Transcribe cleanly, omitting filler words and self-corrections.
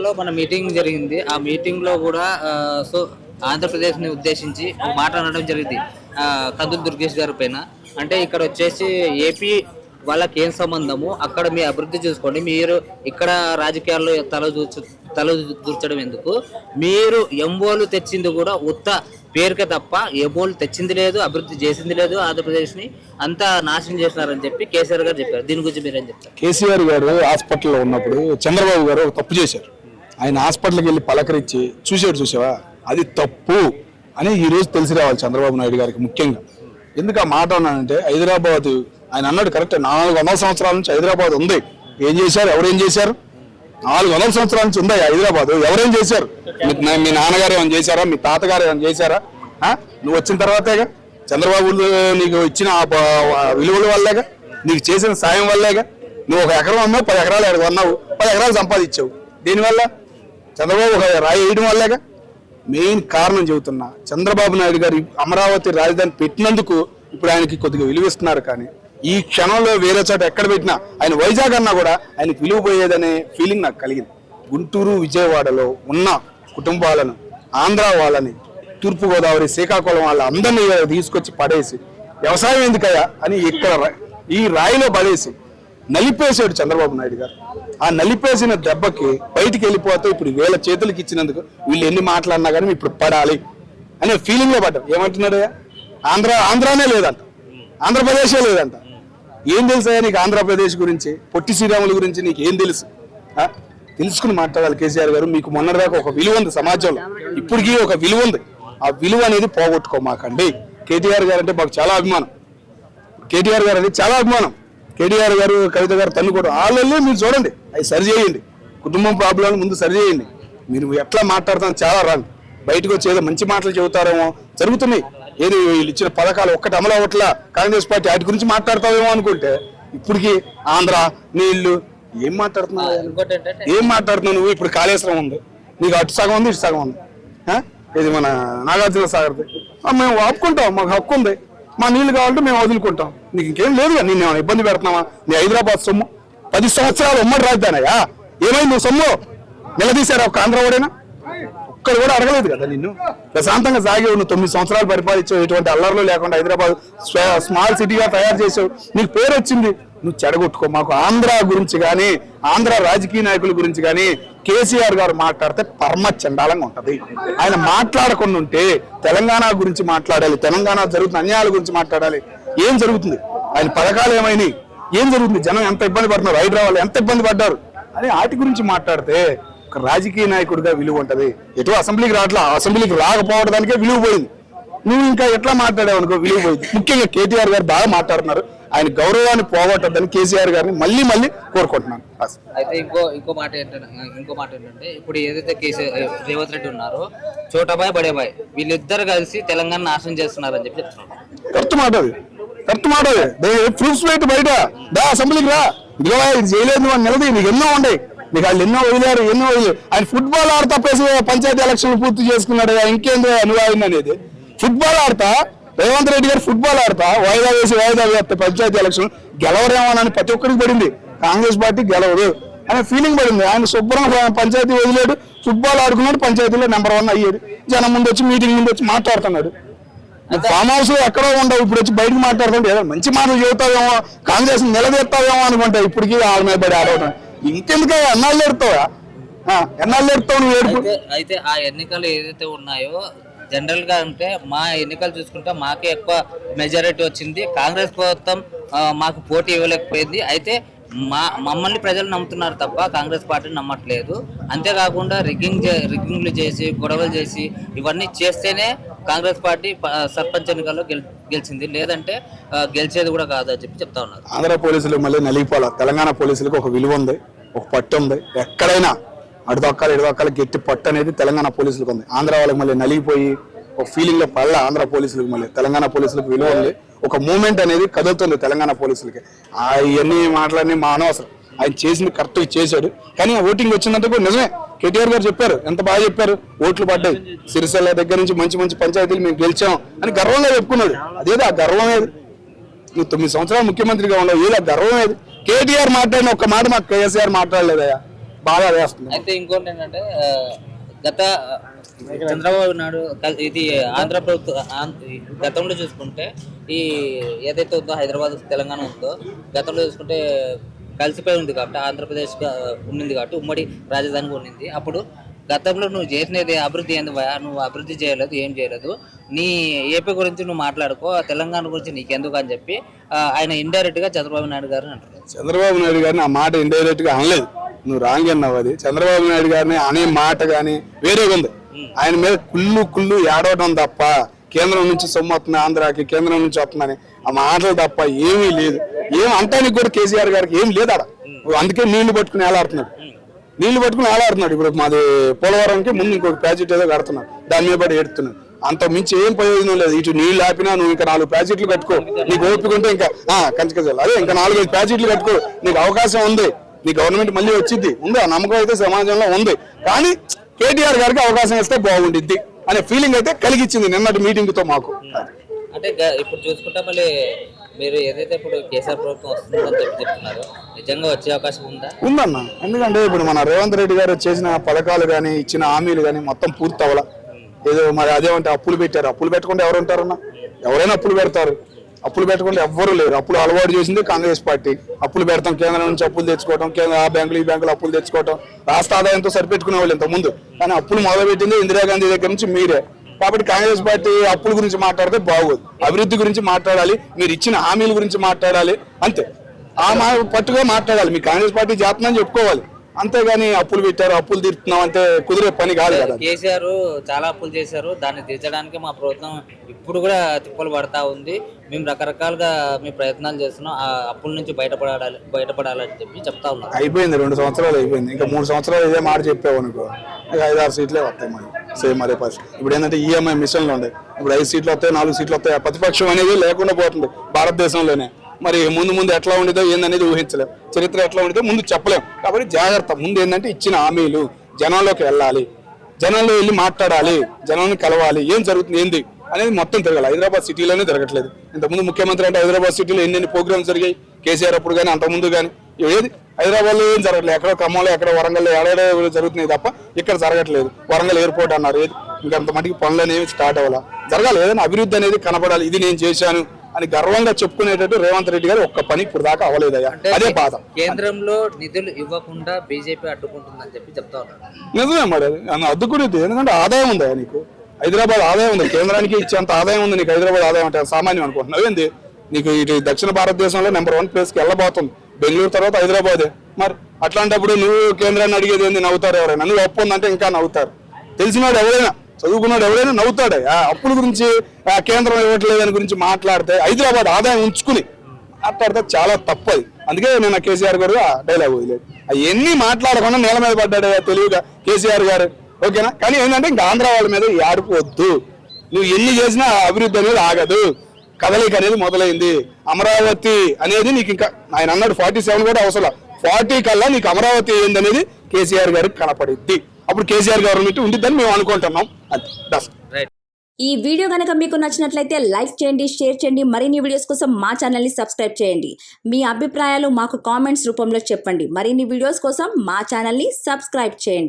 హైదరాబాద్లో మన మీటింగ్ జరిగింది. ఆ మీటింగ్లో కూడా సో ఆంధ్రప్రదేశ్ని ఉద్దేశించి ఒక మాట అనడం జరిగింది కందులు దుర్గేష్ గారి పైన. అంటే ఇక్కడ వచ్చేసి ఏపీ వాళ్ళకి ఏం సంబంధము, అక్కడ మీ అభివృద్ధి చూసుకోండి, మీరు ఇక్కడ రాజకీయాల్లో తల దూర్చడం ఎందుకు, మీరు ఎంబోలు తెచ్చింది కూడా ఉత్త పేరుకే తప్ప ఎంబోలు తెచ్చింది లేదు, అభివృద్ధి చేసింది లేదు, ఆంధ్రప్రదేశ్ని అంతా నాశనం చేసినారని చెప్పి కేసీఆర్ గారు చెప్పారు. దీని గురించి మీరేం చెప్తారు? కేసీఆర్ గారు హాస్పిటల్లో ఉన్నప్పుడు చంద్రబాబు గారు ఒక తప్పు చేశారు. ఆయన హాస్పిటల్కి వెళ్ళి పలకరించి చూసావా అది తప్పు అని ఈ రోజు తెలిసి రావాలి చంద్రబాబు నాయుడు గారికి ముఖ్యంగా. ఎందుకు ఆ మాట అన్నానంటే, హైదరాబాద్ ఆయన అన్నాడు కరెక్ట్, 400 సంవత్సరాల నుంచి హైదరాబాద్ ఉంది. ఏం చేశారు, ఎవరేం చేశారు? 400 సంవత్సరాల నుంచి ఉందా హైదరాబాద్, ఎవరేం చేశారు? మీ నాన్నగారు ఏమైనా చేశారా, మీ తాతగారు ఏమైనా చేశారా? నువ్వు వచ్చిన తర్వాతేగా, చంద్రబాబు నీకు ఇచ్చిన విలువల వల్లేగా, నీకు చేసిన సాయం వల్లేగా. నువ్వు 1 ఎకరం అన్నావు, 10 ఎకరాలు కొన్నావు, 10 ఎకరాలు సంపాదించావు. దీనివల్ల చంద్రబాబు ఒక రాయి వేయడం వల్లేగా. మెయిన్ కారణం చెబుతున్నా, చంద్రబాబు నాయుడు గారు అమరావతి రాజధాని పెట్టినందుకు ఇప్పుడు ఆయనకి కొద్దిగా విలువిస్తున్నారు. కానీ ఈ క్షణంలో వేరే చోట ఎక్కడ పెట్టినా, ఆయన వైజాగ్ అన్నా కూడా ఆయనకి విలువ పోయేదనే ఫీలింగ్ నాకు కలిగింది. గుంటూరు విజయవాడలో ఉన్న కుటుంబాలను, ఆంధ్ర వాళ్ళని, తూర్పుగోదావరి శ్రీకాకుళం వాళ్ళ అందరినీ తీసుకొచ్చి పడేసి వ్యవసాయం ఎందుకయ్యా అని ఇక్కడ ఈ రాయిలో పడేసి నలిపేశాడు చంద్రబాబు నాయుడు గారు. ఆ నలిపేసిన దెబ్బకి బయటికి వెళ్ళిపోతే ఇప్పుడు వీళ్ళ చేతులకి ఇచ్చినందుకు వీళ్ళు ఎన్ని మాట్లాడినా కానీ ఇప్పుడు పడాలి అనే ఫీలింగ్ లో పడ్డాం. ఏమంటున్నాడు? ఆంధ్రానే లేదంట, ఆంధ్రప్రదేశే లేదంట. ఏం తెలుసా నీకు ఆంధ్రప్రదేశ్ గురించి, పొట్టి శ్రీరాముల గురించి నీకు ఏం తెలుసు? తెలుసుకుని మాట్లాడాలి కేసీఆర్ గారు. మీకు మొన్నటిదాకా ఒక విలువ ఉంది సమాజంలో, ఇప్పటికీ ఒక విలువ ఉంది. ఆ విలువ అనేది పోగొట్టుకోమాకండి. కేటీఆర్ గారు అంటే మాకు చాలా అభిమానం. కేటీఆర్ గారు అంటే చాలా అభిమానం. కేటీఆర్ గారు, కవిత గారు తన్ను కూడా వాళ్ళే మీరు చూడండి, అవి సరి చేయండి. కుటుంబం ప్రాబ్లం ముందు సరి చేయండి. మీరు ఎట్లా మాట్లాడతాను చాలా రాంగ్. బయటకు వచ్చి ఏదో మంచి మాటలు చెబుతారేమో, జరుగుతున్నాయి. ఏది వీళ్ళు ఇచ్చిన పథకాలు ఒక్కటి అమలు అవ్వట్లా, కాంగ్రెస్ పార్టీ వాటి గురించి మాట్లాడతావేమో అనుకుంటే ఇప్పటికి ఆంధ్ర నీళ్లు ఏం మాట్లాడుతున్నావు? నువ్వు? ఇప్పుడు కాళేశ్వరం ఉంది, నీకు అటు సగం ఉంది, ఇటు సగం ఉంది. ఇది మన నాగార్జున సాగర్ది మేము ఆపుకుంటాం, మాకు హక్కు ఉంది. మా నీళ్లు కావాలంటే మేము వదులుకుంటాం. నీకు ఇంకేం లేదుగా, నేను ఏమైనా ఇబ్బంది పెడుతున్నావా? నీ హైదరాబాద్ సొమ్ము 10 సంవత్సరాలు ఉమ్మడి రాజధానయ్యా, ఏమైంది నువ్వు సొమ్ము నిలదీశారా? ఒక ఆంధ్ర వాడైనా ఒక్కడు కూడా అడగలేదు కదా నిన్ను. ప్రశాంతంగా సాగేవు, నువ్వు 9 సంవత్సరాలు పరిపాలించావు, ఎటువంటి అల్లర్లు లేకుండా హైదరాబాద్ స్మాల్ సిటీగా తయారు చేసావు, నీకు పేరు వచ్చింది. నువ్వు చెడగొట్టుకో. మాకు ఆంధ్ర గురించి కానీ, ఆంధ్ర రాజకీయ నాయకుల గురించి కానీ కేసీఆర్ గారు మాట్లాడితే పరమ చండాలంగా ఉంటది. ఆయన మాట్లాడకుండా ఉంటే తెలంగాణ గురించి మాట్లాడాలి, తెలంగాణ జరుగుతున్న అన్యాయాల గురించి మాట్లాడాలి. ఏం జరుగుతుంది, ఆయన పథకాలు ఏమైనాయి, ఏం జరుగుతుంది, జనం ఎంత ఇబ్బంది పడుతున్నారు, హైదరాబాద్ ఎంత ఇబ్బంది పడ్డారు అని వాటి గురించి మాట్లాడితే ఒక రాజకీయ నాయకుడిగా విలువ ఉంటది. ఎటు అసెంబ్లీకి రావట్లా, అసెంబ్లీకి రాకపోవడానికే విలువ పోయింది. నువ్వు ఇంకా ఎట్లా మాట్లాడావు అనుకో, విలువ పోయింది. ముఖ్యంగా కేటీఆర్ గారు బాగా మాట్లాడుతున్నారు. ఆయన గౌరవాన్ని పోగొట్టద్దని కేసీఆర్ గారిని మళ్ళీ కోరుకుంటున్నాను. అయితే ఇంకో మాట ఏంటంటే ఇప్పుడు ఏదైతే రేవంత్ రెడ్డి ఉన్నారో, చోటాబాయ్ బడేబాయ్ వీళ్ళిద్దరు కలిసి తెలంగాణ నాశనం చేస్తున్నారని చెప్పి చెప్తున్నారు. కరెక్ట్ మాట అది. ప్రూఫ్స్ పెట్టి బయట అసెంబ్లీకి రా, ఇది చేయలేదు అని నిలది. నీకు ఎన్నో ఉన్నాయి, నీకు వాళ్ళు ఎన్నో వదిలేరు. ఆయన ఫుట్బాల్ ఆడతా ప్లేస్ పంచాయతీ ఎలక్షన్లు పూర్తి చేసుకున్నాడు. ఇంకేందో అనువాదం అనేది. ఫుట్బాల్ ఆడతా రేవంత్ రెడ్డి గారు ఫుట్బాల్ ఆడతా వాయిదా వేస్తే పంచాయతీ ఎలక్షన్ గెలవరేమోనని ప్రతి ఒక్కరికి పడింది. కాంగ్రెస్ పార్టీ గెలవదు అనే ఫీలింగ్ పడింది. ఆయన శుభ్రంగా పంచాయతీ వదిలేడు, ఫుట్బాల్ ఆడుకున్నాడు, పంచాయతీలో నెంబర్ 1 అయ్యేది. జనం ముందు వచ్చి, మీటింగ్ ముందు వచ్చి మాట్లాడుతున్నాడు. ఫామ్ హౌస్ లో ఎక్కడో ఉండవు, ఇప్పుడు వచ్చి బయటకు మాట్లాడుతుంటే ఏదో మంచి మాటలు చెబుతావేమో, కాంగ్రెస్ నిలదీస్తావేమో అనుకుంటా. ఇప్పటికీ వాళ్ళ మీద పడి ఆడవుతాం. ఇంకెందుకు ఎన్నాళ్ళు ఎడతావు నువ్వు ఏడుపు? అయితే ఆ ఎన్నికలు ఏదైతే ఉన్నాయో జనరల్ గా అంటే మా ఎన్నికలు చూసుకుంటే మాకే ఎక్కువ మెజారిటీ వచ్చింది. కాంగ్రెస్ ప్రభుత్వం మాకు పోటీ ఇవ్వలేకపోయింది. అయితే మమ్మల్ని ప్రజలు నమ్ముతున్నారు తప్ప కాంగ్రెస్ పార్టీని నమ్మట్లేదు. అంతేకాకుండా రిగ్గింగ్లు చేసి, గొడవలు చేసి, ఇవన్నీ చేస్తేనే కాంగ్రెస్ పార్టీ సర్పంచ్ ఎన్నికల్లో గెలిచింది, లేదంటే గెలిచేది కూడా కాదు అని చెప్తా ఉన్నారు. ఆంధ్ర పోలీసులు మళ్ళీ నలిగిపోవాలి. తెలంగాణ పోలీసులకు ఒక విలువ ఉంది, ఒక పట్టు ఉంది. ఎక్కడైనా అడుదొక్కాలి గట్టి పట్టు అనేది తెలంగాణ పోలీసులకు ఉంది. ఆంధ్ర వాళ్ళకి మళ్ళీ నలిగిపోయి ఒక ఫీలింగ్ లో పడల ఆంధ్ర పోలీసులకు మళ్ళీ తెలంగాణ పోలీసులకు విలువ ఉంది. ఒక మూమెంట్ అనేది కదులుతుంది తెలంగాణ పోలీసులకి. ఇవన్నీ మాట్లాడి మా అనవసరం. ఆయన చేసింది కరెక్ట్ చేశాడు. కానీ ఓటింగ్ వచ్చినందుకు నిజమే, కేటీఆర్ గారు చెప్పారు, ఎంత బాగా చెప్పారు. ఓట్లు పడ్డాయి, సిరిసిల్ల దగ్గర నుంచి మంచి పంచాయతీలు మేము గెలిచాం అని గర్వంగా చెప్పుకున్నాడు. అదేదో ఆ గర్వం ఏది? నువ్వు 9 సంవత్సరాలు ముఖ్యమంత్రిగా ఉండవు, ఏదో గర్వం ఏది? కేటీఆర్ మాట్లాడిన ఒక్క మాట మాకు కేసీఆర్ మాట్లాడలేదయా. బాగా వేస్తుంది. అయితే ఇంకోటి ఏంటంటే గత చంద్రబాబు నాయుడు ఇది ఆంధ్ర ప్రభుత్వం గతంలో చూసుకుంటే ఈ ఏదైతే ఉందో హైదరాబాద్ తెలంగాణ ఉందో గతంలో చూసుకుంటే కలిసిపోయి ఉంది కాబట్టి ఆంధ్రప్రదేశ్ ఉండింది కాబట్టి ఉమ్మడి రాజధానిగా ఉండింది. అప్పుడు గతంలో నువ్వు చేసినది అభివృద్ధి ఏంది భయ, నువ్వు అభివృద్ధి చేయలేదు, ఏం చేయలేదు, నీ ఏపీ గురించి నువ్వు మాట్లాడుకో, తెలంగాణ గురించి నీకెందుకు అని చెప్పి ఆయన ఇండైరెక్ట్ గా చంద్రబాబు నాయుడు గారు అంటారు. చంద్రబాబు నాయుడు గారిని ఆ మాట ఇండైరెక్ట్ గా అనలేదు, నువ్వు రాంగ్ అన్నావు. అది చంద్రబాబు నాయుడు గారిని అనే మాట గానీ వేరేగా ఉంది. ఆయన మీద కుళ్ళు ఏడవడం తప్ప కేంద్రం నుంచి సొమ్ము వస్తుంది, ఆంధ్రాకి కేంద్రం నుంచి వస్తుందని ఆ మాటలు తప్ప ఏమీ లేదు. ఏం అంటానికి కూడా కేసీఆర్ గారికి ఏం లేదు ఆడ. అందుకే నీళ్లు పట్టుకుని ఏలాడుతున్నాడు. ఇప్పుడు మాది పోలవరంకి ముందు ఇంకొక ప్యాకెట్ ఏదో కడుతున్నాడు, దాని మీద పడి ఏడుతున్నాడు. అంత మించి ఏం ప్రయోజనం లేదు. ఇటు నీళ్లు ఆపినా నువ్వు ఇంకా 4 ప్యాకెట్లు కట్టుకో, నీకు ఓపికంటే ఇంకా కంచకజాలు అదే ఇంకా 4-5 ప్యాకెట్లు కట్టుకో, నీకు అవకాశం ఉంది, నీ గవర్నమెంట్ మళ్ళీ వచ్చింది ఉంది, ఆ నమ్మకం అయితే సమాజంలో ఉంది. కానీ కేటీఆర్ గారికి అవకాశం ఇస్తే బాగుండిద్ది అనే ఫీలింగ్ అయితే కలిగించింది నిన్నటి మీటింగ్ తో మాకు. అంటే ఇప్పుడు చూసుకుంటే మళ్ళీ మీరు ఏదైతే ఇప్పుడు కేసీఆర్ ప్రభుత్వం వస్తుందని చెప్తున్నారు, నిజంగా వచ్చే అవకాశం ఉందన్న. ఎందుకంటే ఇప్పుడు మన రేవంత్ రెడ్డి గారు చేసిన పథకాలు కానీ ఇచ్చిన హామీలు కానీ మొత్తం పూర్తి అవ్వాల. ఏదో మరి అదేమంటే అప్పులు పెట్టారు, అప్పులు పెట్టకుండా ఎవరు ఉంటారన్నా? ఎవరైనా అప్పులు పెడతారు, అప్పులు పెట్టకుండా ఎవ్వరు లేరు. అప్పులు అలవాటు చేసింది కాంగ్రెస్ పార్టీ. అప్పులు పెడతాం, కేంద్రం నుంచి అప్పులు తెచ్చుకోవడం, కేంద్ర ఆ బ్యాంకులు ఈ బ్యాంకులు అప్పులు తెచ్చుకోవడం, రాష్ట్ర ఆదాయంతో సరిపెట్టుకునే వాళ్ళు ఇంత ముందు. కానీ అప్పులు మొదలుపెట్టింది ఇందిరాగాంధీ దగ్గర నుంచి మీరే. కాబట్టి కాంగ్రెస్ పార్టీ అప్పుల గురించి మాట్లాడితే బాగోదు, అభివృద్ధి గురించి మాట్లాడాలి, మీరు ఇచ్చిన హామీల గురించి మాట్లాడాలి, అంతే. ఆ పట్టుగా మాట్లాడాలి, మీ కాంగ్రెస్ పార్టీ జాతనని చెప్పుకోవాలి. అంతేగాని అప్పులు పెట్టారు, అప్పులు తీరుతున్నాం అంటే కుదిరే పని కాదు కదా. కేసీఆర్ చాలా అప్పులు చేశారు, దాన్ని తీర్చడానికి మా ప్రభుత్వం ఇప్పుడు కూడా తిప్పలు పడతా ఉంది. మేము రకరకాలుగా మేము ప్రయత్నాలు చేస్తున్నాం, ఆ అప్పుల నుంచి బయటపడాలని చెప్పి చెప్తా ఉన్నాం. అయిపోయింది, 2 సంవత్సరాలు అయిపోయింది, ఇంకా 3 సంవత్సరాలు ఇదే మాట చెప్పావు అనుకో, 5-6 సీట్లే వస్తాయి మరి. సేమ్ అదే పరిస్థితి. ఇప్పుడు ఏంటంటే ఈఎంఐ మిషన్లు ఉన్నాయి, ఇప్పుడు 5 సీట్లు వస్తాయి, 4 సీట్లు వస్తాయి. ప్రతిపక్షం అనేది లేకుండా పోతుంది భారతదేశంలోనే. మరి ముందు ఎట్లా ఉండేదో ఏందనేది ఊహించలేం, చరిత్ర ఎట్లా ఉండేదో ముందు చెప్పలేం. కాబట్టి జాగ్రత్త. ముందు ఏంటంటే ఇచ్చిన హామీలు జనంలోకి వెళ్ళాలి, జనంలో వెళ్ళి మాట్లాడాలి, జనాన్ని కలవాలి, ఏం జరుగుతుంది ఏంది అనేది మొత్తం తిరగాలి. హైదరాబాద్ సిటీలోనే తిరగట్లేదు. ఇంతకుముందు ముఖ్యమంత్రి అంటే హైదరాబాద్ సిటీలో ఎన్ని ప్రోగ్రామ్స్ జరిగాయి, కేసీఆర్ అప్పుడు కానీ అంతకుముందు కానీ. ఏది హైదరాబాద్లో ఏం జరగట్లేదు, ఎక్కడో ఖమ్మంలో ఎక్కడో వరంగల్లో ఏడాడో జరుగుతున్నాయి తప్ప ఇక్కడ జరగట్లేదు. వరంగల్ ఎయిర్పోర్ట్ అన్నారు, ఏది ఇంకంత మటుకు పనులు అనేవి స్టార్ట్ అవ్వాలా, జరగాలి. ఏదైనా అభివృద్ధి అనేది కనపడాలి, ఇది నేను చేశాను అని గర్వంగా చెప్పుకునేటట్టు రేవంత్ రెడ్డి గారు ఒక్క పని ఇప్పుడు దాకా అవ్వలేదయ్యా. అదే బాధ. కేంద్రంలో నిధులు ఇవ్వకుండా బీజేపీ అడ్డుకుంటుందని చెప్పి చెప్తా ఉన్నారు. నిజమే మరి, అది అడ్డుకునేది. ఎందుకంటే ఆదాయం ఉందా నీకు, హైదరాబాద్ ఆదాయం ఉంది, కేంద్రానికి ఇచ్చేంత ఆదాయం ఉంది నీకు. హైదరాబాద్ ఆదాయం అంటే సామాన్యం అనుకుంటున్నావు ఏంది? నీకు ఇటు దక్షిణ భారతదేశంలో నెంబర్ 1 ప్లేస్కి వెళ్ళబోతుంది. బెంగళూరు తర్వాత హైదరాబాదే. మరి అట్లాంటప్పుడు నువ్వు కేంద్రాన్ని అడిగేది ఏంది? నవ్వుతారు ఎవరైనా. నువ్వు అప్పు ఉందంటే ఇంకా నవ్వుతారు. తెలిసినాడు ఎవరైనా, చదువుకున్నాడు ఎవరైనా నవ్వుతాడు. ఆ అప్పుల గురించి కేంద్రం ఇవ్వట్లేదని గురించి మాట్లాడితే, హైదరాబాద్ ఆదాయం ఉంచుకుని మాట్లాడితే చాలా తప్పది. అందుకే నేను కేసీఆర్ గారు డైలాగ్ వదిలేదు. అవన్నీ మాట్లాడకుండా నేల మీద పడ్డాడు తెలివిగా కేసీఆర్ గారు. ఓకేనా? కానీ ఏంటంటే ఇంకా ఆంధ్ర వాళ్ళ మీద ఆడిపోవద్దు. నువ్వు ఎన్ని చేసినా అభివృద్ధి అనేది ఆగదు, కదలిక అనేది మొదలైంది. అమరావతి అనేది నీకు ఇంకా ఆయన అన్నాడు 47 కూడా అవసరం, 40 కల్లా నీకు అమరావతి ఏంది అనేది కేసీఆర్ గారికి కనపడిద్ది. అప్పుడు కేసీఆర్ గవర్నమెంట్ ఉండిద్దని మేము అనుకుంటున్నాం. ఈ వీడియో కనుక మీకు నచ్చినట్లయితే లైక్ చేయండి, షేర్ చేయండి. మరిన్ని వీడియోస్ కోసం మా ఛానల్ని సబ్స్క్రైబ్ చేయండి. మీ అభిప్రాయాలు మాకు కామెంట్స్ రూపంలో చెప్పండి. మరిన్ని వీడియోస్ కోసం మా ఛానల్ని సబ్స్క్రైబ్ చేయండి.